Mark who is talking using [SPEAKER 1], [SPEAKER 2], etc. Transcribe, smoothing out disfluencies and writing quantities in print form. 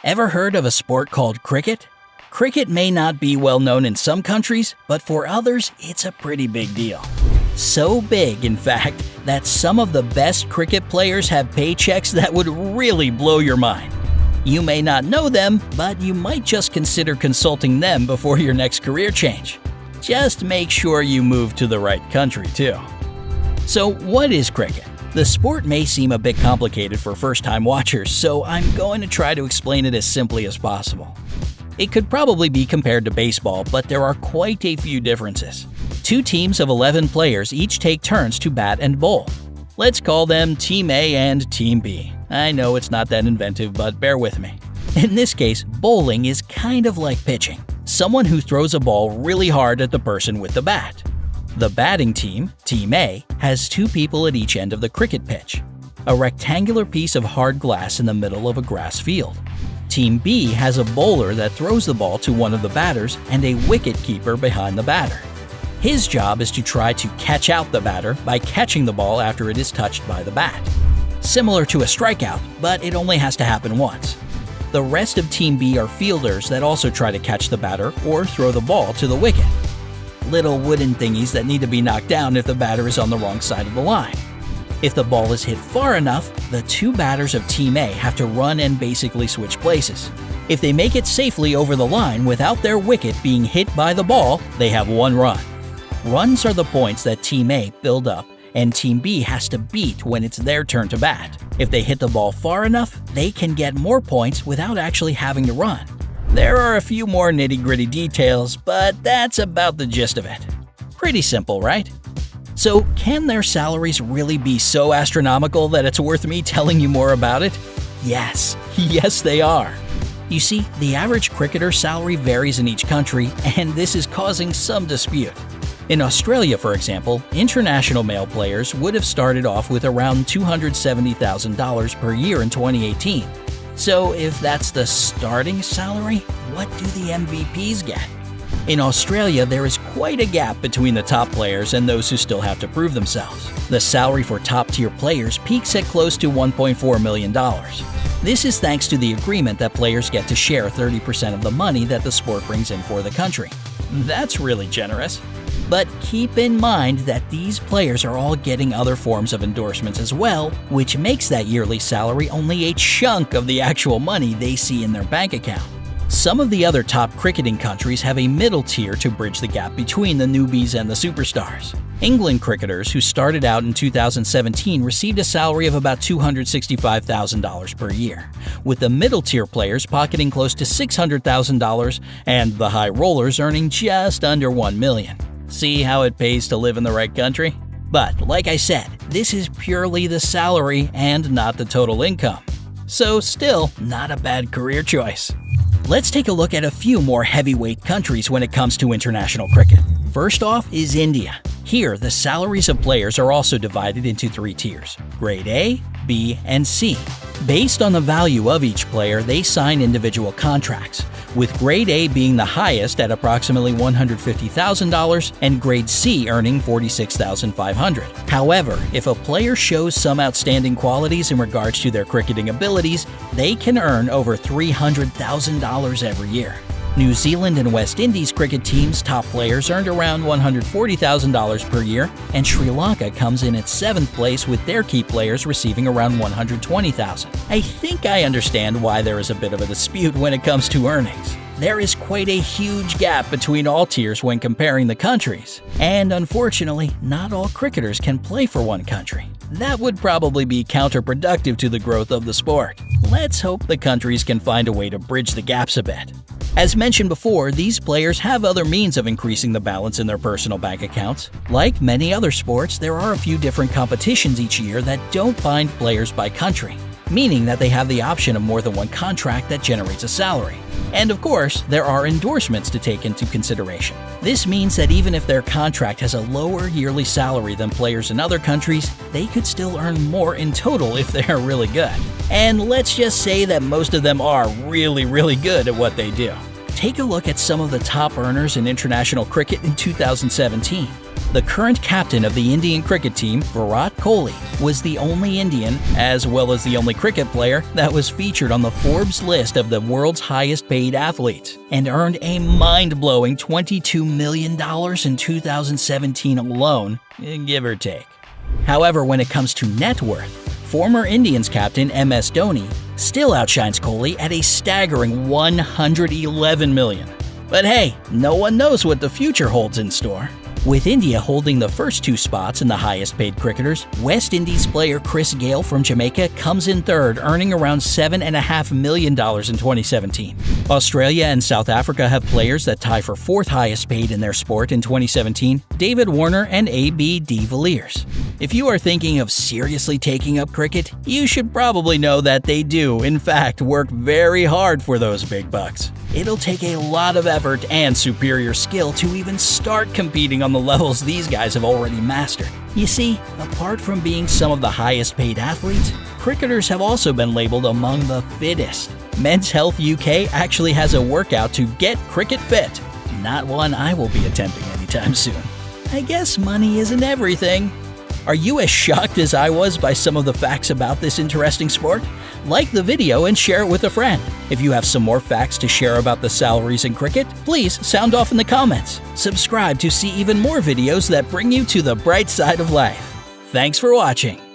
[SPEAKER 1] Ever heard of a sport called cricket? Cricket may not be well known in some countries, but for others, it's a pretty big deal. So big, in fact, that some of the best cricket players have paychecks that would really blow your mind. You may not know them, but you might just consider consulting them before your next career change. Just make sure you move to the right country, too. So, what is cricket? The sport may seem a bit complicated for first-time watchers, so I'm going to try to explain it as simply as possible. It could probably be compared to baseball, but there are quite a few differences. Two teams of 11 players each take turns to bat and bowl. Let's call them Team A and Team B. I know it's not that inventive, but bear with me. In this case, bowling is kind of like pitching. Someone who throws a ball really hard at the person with the bat. The batting team, Team A, has two people at each end of the cricket pitch. A rectangular piece of hard glass in the middle of a grass field. Team B has a bowler that throws the ball to one of the batters and a wicket keeper behind the batter. His job is to try to catch out the batter by catching the ball after it is touched by the bat. Similar to a strikeout, but it only has to happen once. The rest of Team B are fielders that also try to catch the batter or throw the ball to the wicket. Little wooden thingies that need to be knocked down if the batter is on the wrong side of the line. If the ball is hit far enough, the two batters of Team A have to run and basically switch places. If they make it safely over the line without their wicket being hit by the ball, they have one run. Runs are the points that Team A build up and Team B has to beat when it's their turn to bat. If they hit the ball far enough, they can get more points without actually having to run. There are a few more nitty-gritty details, but that's about the gist of it. Pretty simple, right? So, can their salaries really be so astronomical that it's worth me telling you more about it? Yes, yes they are. You see, the average cricketer's salary varies in each country, and this is causing some dispute. In Australia, for example, international male players would have started off with around $270,000 per year in 2018. So if that's the starting salary, what do the MVPs get? In Australia, there is quite a gap between the top players and those who still have to prove themselves. The salary for top-tier players peaks at close to $1.4 million. This is thanks to the agreement that players get to share 30% of the money that the sport brings in for the country. That's really generous. But keep in mind that these players are all getting other forms of endorsements as well, which makes that yearly salary only a chunk of the actual money they see in their bank account. Some of the other top cricketing countries have a middle tier to bridge the gap between the newbies and the superstars. England cricketers who started out in 2017 received a salary of about $265,000 per year, with the middle tier players pocketing close to $600,000 and the high rollers earning just under $1 million. See how it pays to live in the right country? But, like I said, this is purely the salary and not the total income. So still, not a bad career choice. Let's take a look at a few more heavyweight countries when it comes to international cricket. First off is India. Here, the salaries of players are also divided into three tiers: Grade A, B, and C. Based on the value of each player, they sign individual contracts, with Grade A being the highest at approximately $150,000 and Grade C earning $46,500. However, if a player shows some outstanding qualities in regards to their cricketing abilities, they can earn over $300,000 every year. New Zealand and West Indies cricket teams' top players earned around $140,000 per year, and Sri Lanka comes in at 7th place with their key players receiving around $120,000. I think I understand why there is a bit of a dispute when it comes to earnings. There is quite a huge gap between all tiers when comparing the countries, and unfortunately, not all cricketers can play for one country. That would probably be counterproductive to the growth of the sport. Let's hope the countries can find a way to bridge the gaps a bit. As mentioned before, these players have other means of increasing the balance in their personal bank accounts. Like many other sports, there are a few different competitions each year that don't bind players by country, meaning that they have the option of more than one contract that generates a salary. And of course, there are endorsements to take into consideration. This means that even if their contract has a lower yearly salary than players in other countries, they could still earn more in total if they are really good. And let's just say that most of them are really good at what they do. Take a look at some of the top earners in international cricket in 2017. The current captain of the Indian cricket team, Virat Kohli, was the only Indian, as well as the only cricket player, that was featured on the Forbes list of the world's highest-paid athletes, and earned a mind-blowing $22 million in 2017 alone, give or take. However, when it comes to net worth, former Indians captain MS Dhoni still outshines Kohli at a staggering $111 million. But hey, no one knows what the future holds in store. With India holding the first two spots in the highest-paid cricketers, West Indies player Chris Gayle from Jamaica comes in third, earning around $7.5 million in 2017. Australia and South Africa have players that tie for fourth highest-paid in their sport in 2017, David Warner and A.B. de Villiers. If you are thinking of seriously taking up cricket, you should probably know that they do, in fact, work very hard for those big bucks. It'll take a lot of effort and superior skill to even start competing on the levels these guys have already mastered. You see, apart from being some of the highest paid athletes, cricketers have also been labeled among the fittest. Men's Health UK actually has a workout to get cricket fit. Not one I will be attempting anytime soon. I guess money isn't everything. Are you as shocked as I was by some of the facts about this interesting sport? Like the video and share it with a friend. If you have some more facts to share about the salaries in cricket, please sound off in the comments. Subscribe to see even more videos that bring you to the bright side of life. Thanks for watching.